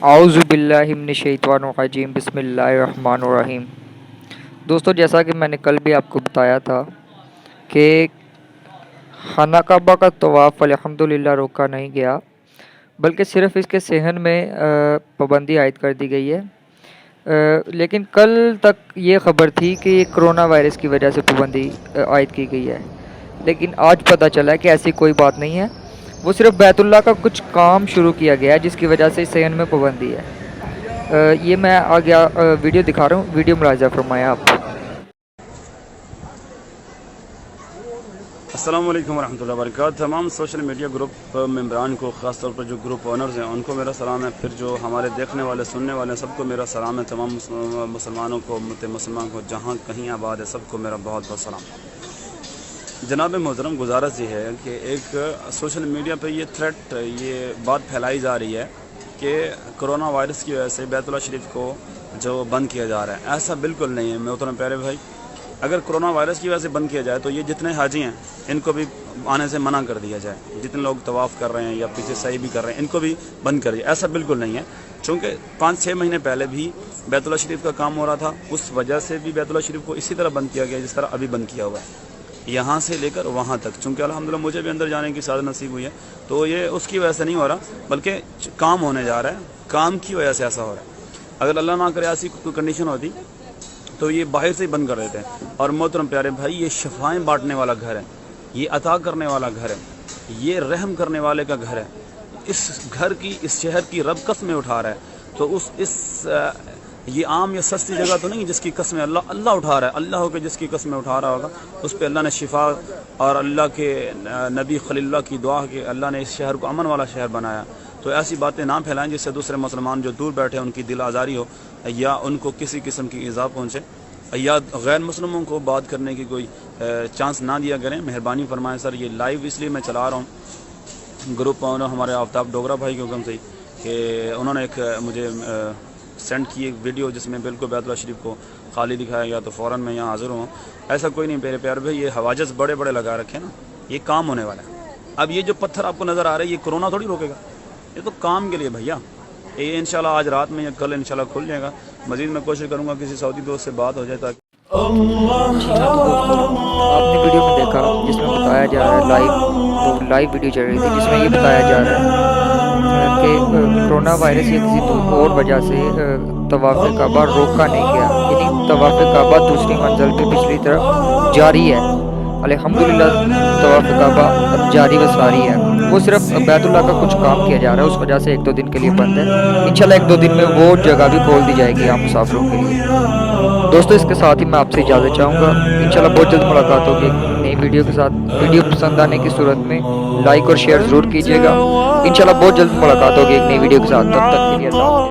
اعوذ باللہ من الشیطان الرجیم بسم اللہ الرحمن الرحیم۔ دوستو، جیسا کہ میں نے کل بھی آپ کو بتایا تھا کہ خانہ کعبہ کا طواف الحمدللہ روکا نہیں گیا، بلکہ صرف اس کے صحن میں پابندی عائد کر دی گئی ہے۔ لیکن کل تک یہ خبر تھی کہ یہ کرونا وائرس کی وجہ سے پابندی عائد کی گئی ہے، لیکن آج پتہ چلا کہ ایسی کوئی بات نہیں ہے۔ وہ صرف بیت اللہ کا کچھ کام شروع کیا گیا ہے جس کی وجہ سے صحن میں پابندی ہے۔ یہ میں آگے ویڈیو دکھا رہا ہوں، ویڈیو ملاحظہ فرمائیں آپ۔ السلام علیکم ورحمۃ اللہ وبرکاتہ۔ تمام سوشل میڈیا گروپ ممبران کو، خاص طور پر جو گروپ اونرز ہیں ان کو میرا سلام ہے۔ پھر جو ہمارے دیکھنے والے سننے والے ہیں سب کو میرا سلام ہے۔ تمام مسلمانوں کو، امت مسلمان کو جہاں کہیں آباد ہے سب کو میرا بہت بہت سلام۔ جناب محترم، گزارش یہ ہے کہ ایک سوشل میڈیا پہ یہ تھریٹ، یہ بات پھیلائی جا رہی ہے کہ کرونا وائرس کی وجہ سے بیت اللہ شریف کو جو بند کیا جا رہا ہے، ایسا بالکل نہیں ہے محترم پیارے بھائی۔ اگر کرونا وائرس کی وجہ سے بند کیا جائے تو یہ جتنے حاجی ہیں ان کو بھی آنے سے منع کر دیا جائے، جتنے لوگ طواف کر رہے ہیں یا پیچھے سعی بھی کر رہے ہیں ان کو بھی بند کر دیا۔ ایسا بالکل نہیں ہے، چونکہ 5-6 مہینے پہلے بھی بیت اللہ شریف کا کام ہو رہا تھا، اس وجہ سے بھی بیت اللہ شریف کو اسی طرح بند کیا گیا جس طرح ابھی بند کیا ہوا ہے، یہاں سے لے کر وہاں تک۔ چونکہ الحمدللہ مجھے بھی اندر جانے کی سعادت نصیب ہوئی ہے، تو یہ اس کی وجہ سے نہیں ہو رہا، بلکہ کام ہونے جا رہا ہے، کام کی وجہ سے ایسا ہو رہا ہے۔ اگر اللہ نہ کرے ایسی کوئی کنڈیشن ہوتی تو یہ باہر سے ہی بند کر دیتے ہیں۔ اور محترم پیارے بھائی، یہ شفائیں بانٹنے والا گھر ہے، یہ عطا کرنے والا گھر ہے، یہ رحم کرنے والے کا گھر ہے۔ اس گھر کی، اس شہر کی رب قسمیں اٹھا رہا ہے، تو یہ عام یا سستی جگہ تو نہیں جس کی قسمیں اللہ اٹھا رہا ہے۔ اللہ ہو کے جس کی قسمیں اٹھا رہا ہوگا اس پہ اللہ نے شفا، اور اللہ کے نبی خلیل اللہ کی دعا کہ اللہ نے اس شہر کو امن والا شہر بنایا۔ تو ایسی باتیں نہ پھیلائیں جس سے دوسرے مسلمان جو دور بیٹھے ان کی دل آزاری ہو، یا ان کو کسی قسم کی ایذا پہنچے، یا غیر مسلموں کو بات کرنے کی کوئی چانس نہ دیا کریں۔ مہربانی فرمائیں سر، یہ لائیو اس لیے میں چلا رہا ہوں گروپ ہمارے آفتاب ڈوگرا بھائی کے حکم سے، کہ انہوں نے ایک مجھے سینڈ کی ایک ویڈیو جس میں بالکل بیت اللہ شریف کو خالی دکھایا گیا، تو فوراً میں یہاں حاضر ہوں۔ ایسا کوئی نہیں میرے پیارے بھائی، یہ حواجز بڑے بڑے لگا رکھے نا، یہ کام ہونے والا ہے۔ اب یہ جو پتھر آپ کو نظر آ رہا ہے یہ کرونا تھوڑی روکے گا، یہ تو کام کے لیے بھیا۔ یہ انشاءاللہ آج رات میں یا کل انشاءاللہ کھل جائے گا۔ مزید میں کوشش کروں گا کسی سعودی دوست سے بات ہو جائے تاکہ جی ہاں، تو دوستو آپ نے ویڈیو میں دیکھا جس میں بتایا جا رہا ہے، لائیو ویڈیو چل رہی تھی جس میں یہ بتایا جا رہا ہے کہ کرونا وائرس یا کسی اور وجہ سے طواف کعبہ روکا نہیں گیا، یعنی طواف کعبہ دوسری منزل پہ پچھلی طرف جاری ہے۔ الحمدللہ طواف کعبہ اب جاری و ساری ہے، وہ صرف بیت اللہ کا کچھ کام کیا جا رہا ہے، اس وجہ سے 1-2 دن کے لیے بند ہے۔ انشاءاللہ 1-2 دن میں وہ جگہ بھی کھول دی جائے گی عام مسافروں کے لیے۔ دوستو، اس کے ساتھ ہی میں آپ سے اجازت چاہوں گا، انشاءاللہ بہت جلد ملاقات ہوگی نئی ویڈیو کے ساتھ۔ ویڈیو پسند آنے کی صورت میں لائک اور شیئر ضرور کیجیے گا۔ انشاءاللہ بہت جلد ملاقات ہوگی ایک نئی ویڈیو کے ساتھ، تب تک کے لیے اللہ حافظ۔